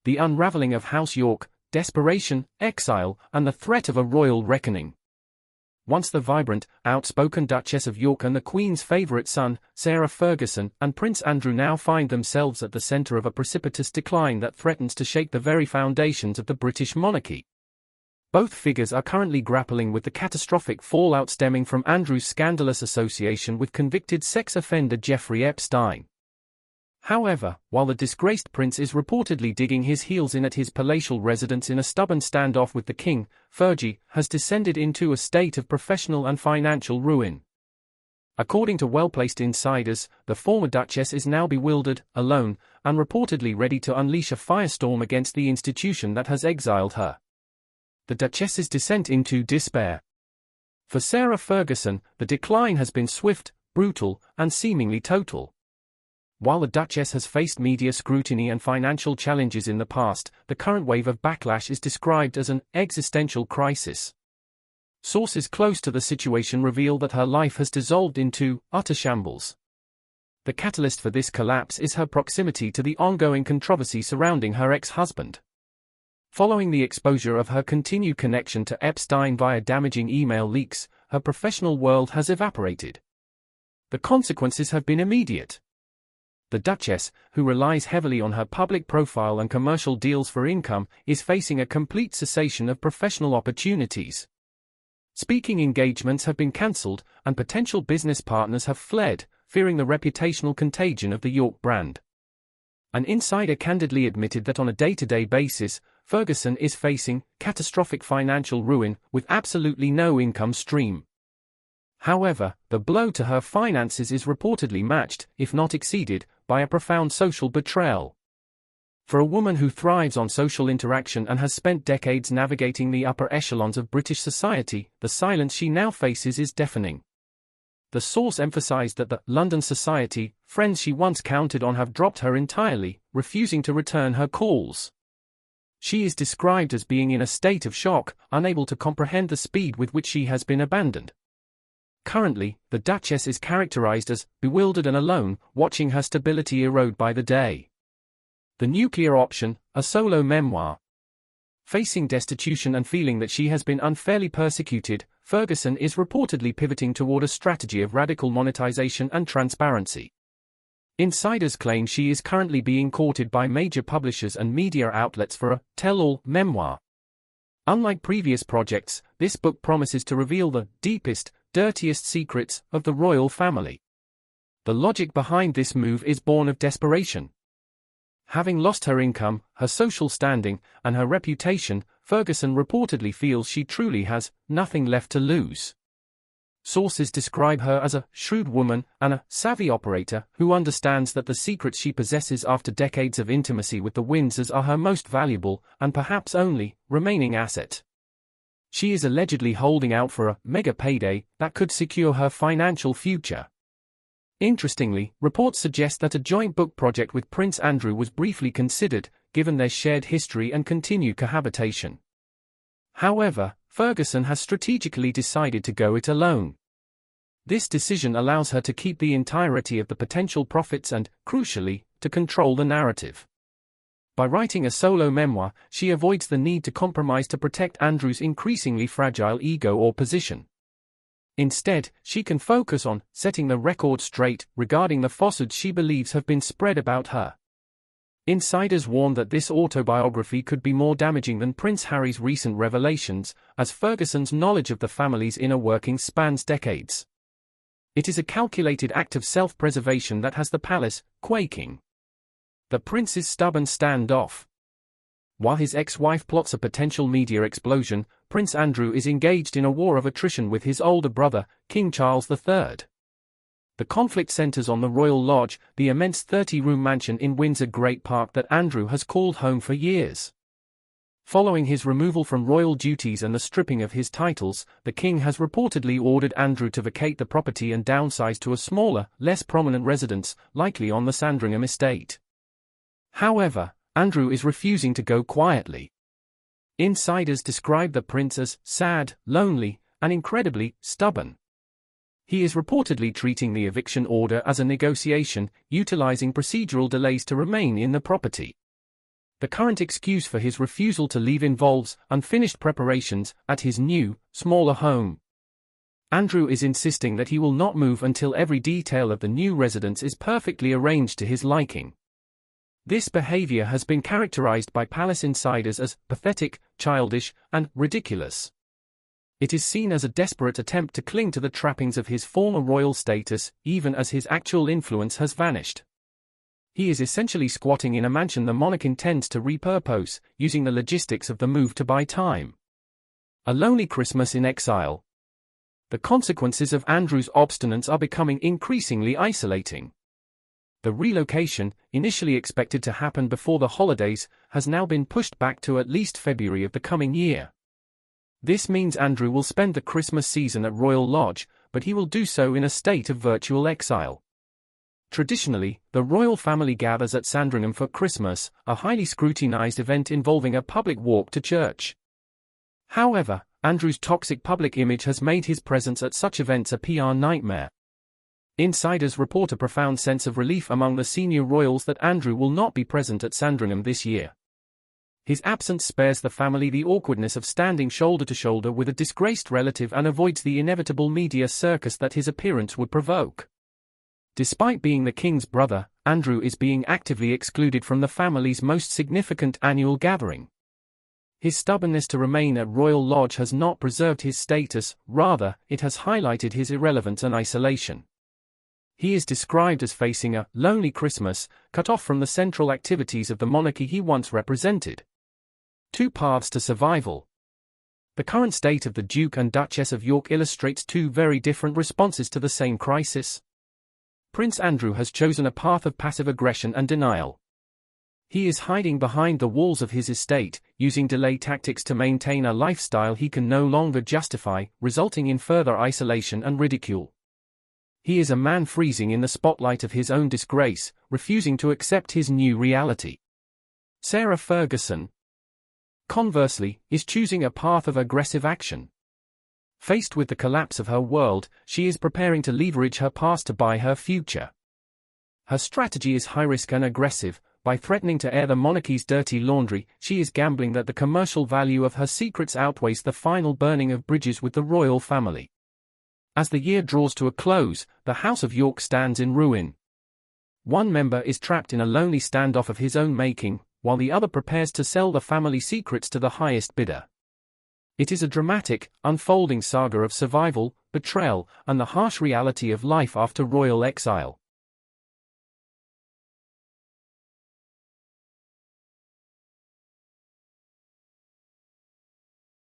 the unraveling of House York, desperation, exile, and the threat of a royal reckoning. Once the vibrant, outspoken Duchess of York and the Queen's favourite son, Sarah Ferguson, and Prince Andrew now find themselves at the centre of a precipitous decline that threatens to shake the very foundations of the British monarchy. Both figures are currently grappling with the catastrophic fallout stemming from Andrew's scandalous association with convicted sex offender Jeffrey Epstein. However, while the disgraced prince is reportedly digging his heels in at his palatial residence in a stubborn standoff with the king, Fergie has descended into a state of professional and financial ruin. According to well-placed insiders, the former duchess is now bewildered, alone, and reportedly ready to unleash a firestorm against the institution that has exiled her. The duchess's descent into despair. For Sarah Ferguson, the decline has been swift, brutal, and seemingly total. While the Duchess has faced media scrutiny and financial challenges in the past, the current wave of backlash is described as an existential crisis. Sources close to the situation reveal that her life has dissolved into utter shambles. The catalyst for this collapse is her proximity to the ongoing controversy surrounding her ex-husband. Following the exposure of her continued connection to Epstein via damaging email leaks, her professional world has evaporated. The consequences have been immediate. The Duchess, who relies heavily on her public profile and commercial deals for income, is facing a complete cessation of professional opportunities. Speaking engagements have been cancelled, and potential business partners have fled, fearing the reputational contagion of the York brand. An insider candidly admitted that on a day-to-day basis, Ferguson is facing catastrophic financial ruin with absolutely no income stream. However, the blow to her finances is reportedly matched, if not exceeded, by a profound social betrayal. For a woman who thrives on social interaction and has spent decades navigating the upper echelons of British society, the silence she now faces is deafening. The source emphasized that the London society, friends she once counted on have dropped her entirely, refusing to return her calls. She is described as being in a state of shock, unable to comprehend the speed with which she has been abandoned. Currently, the Duchess is characterized as bewildered and alone, watching her stability erode by the day. The nuclear option, a solo memoir. Facing destitution and feeling that she has been unfairly persecuted, Ferguson is reportedly pivoting toward a strategy of radical monetization and transparency. Insiders claim she is currently being courted by major publishers and media outlets for a tell-all memoir. Unlike previous projects, this book promises to reveal the deepest, dirtiest secrets of the royal family. The logic behind this move is born of desperation. Having lost her income, her social standing, and her reputation, Ferguson reportedly feels she truly has nothing left to lose. Sources describe her as a shrewd woman and a savvy operator who understands that the secrets she possesses after decades of intimacy with the Windsors are her most valuable, and perhaps only, remaining asset. She is allegedly holding out for a mega payday that could secure her financial future. Interestingly, reports suggest that a joint book project with Prince Andrew was briefly considered, given their shared history and continued cohabitation. However, Ferguson has strategically decided to go it alone. This decision allows her to keep the entirety of the potential profits and, crucially, to control the narrative. By writing a solo memoir, she avoids the need to compromise to protect Andrew's increasingly fragile ego or position. Instead, she can focus on setting the record straight regarding the falsehoods she believes have been spread about her. Insiders warn that this autobiography could be more damaging than Prince Harry's recent revelations, as Ferguson's knowledge of the family's inner workings spans decades. It is a calculated act of self-preservation that has the palace quaking. The prince's stubborn standoff. While his ex-wife plots a potential media explosion, Prince Andrew is engaged in a war of attrition with his older brother, King Charles III. The conflict centers on the Royal Lodge, the immense 30-room mansion in Windsor Great Park that Andrew has called home for years. Following his removal from royal duties and the stripping of his titles, the king has reportedly ordered Andrew to vacate the property and downsize to a smaller, less prominent residence, likely on the Sandringham estate. However, Andrew is refusing to go quietly. Insiders describe the prince as sad, lonely, and incredibly stubborn. He is reportedly treating the eviction order as a negotiation, utilizing procedural delays to remain in the property. The current excuse for his refusal to leave involves unfinished preparations at his new, smaller home. Andrew is insisting that he will not move until every detail of the new residence is perfectly arranged to his liking. This behavior has been characterized by palace insiders as pathetic, childish, and ridiculous. It is seen as a desperate attempt to cling to the trappings of his former royal status, even as his actual influence has vanished. He is essentially squatting in a mansion the monarch intends to repurpose, using the logistics of the move to buy time. A lonely Christmas in exile. The consequences of Andrew's obstinance are becoming increasingly isolating. The relocation, initially expected to happen before the holidays, has now been pushed back to at least February of the coming year. This means Andrew will spend the Christmas season at Royal Lodge, but he will do so in a state of virtual exile. Traditionally, the royal family gathers at Sandringham for Christmas, a highly scrutinized event involving a public walk to church. However, Andrew's toxic public image has made his presence at such events a PR nightmare. Insiders report a profound sense of relief among the senior royals that Andrew will not be present at Sandringham this year. His absence spares the family the awkwardness of standing shoulder to shoulder with a disgraced relative and avoids the inevitable media circus that his appearance would provoke. Despite being the king's brother, Andrew is being actively excluded from the family's most significant annual gathering. His stubbornness to remain at Royal Lodge has not preserved his status, rather, it has highlighted his irrelevance and isolation. He is described as facing a lonely Christmas, cut off from the central activities of the monarchy he once represented. Two paths to survival. The current state of the Duke and Duchess of York illustrates two very different responses to the same crisis. Prince Andrew has chosen a path of passive aggression and denial. He is hiding behind the walls of his estate, using delay tactics to maintain a lifestyle he can no longer justify, resulting in further isolation and ridicule. He is a man freezing in the spotlight of his own disgrace, refusing to accept his new reality. Sarah Ferguson, conversely, is choosing a path of aggressive action. Faced with the collapse of her world, she is preparing to leverage her past to buy her future. Her strategy is high-risk and aggressive. By threatening to air the monarchy's dirty laundry, she is gambling that the commercial value of her secrets outweighs the final burning of bridges with the royal family. As the year draws to a close, the House of York stands in ruin. One member is trapped in a lonely standoff of his own making, while the other prepares to sell the family secrets to the highest bidder. It is a dramatic, unfolding saga of survival, betrayal, and the harsh reality of life after royal exile.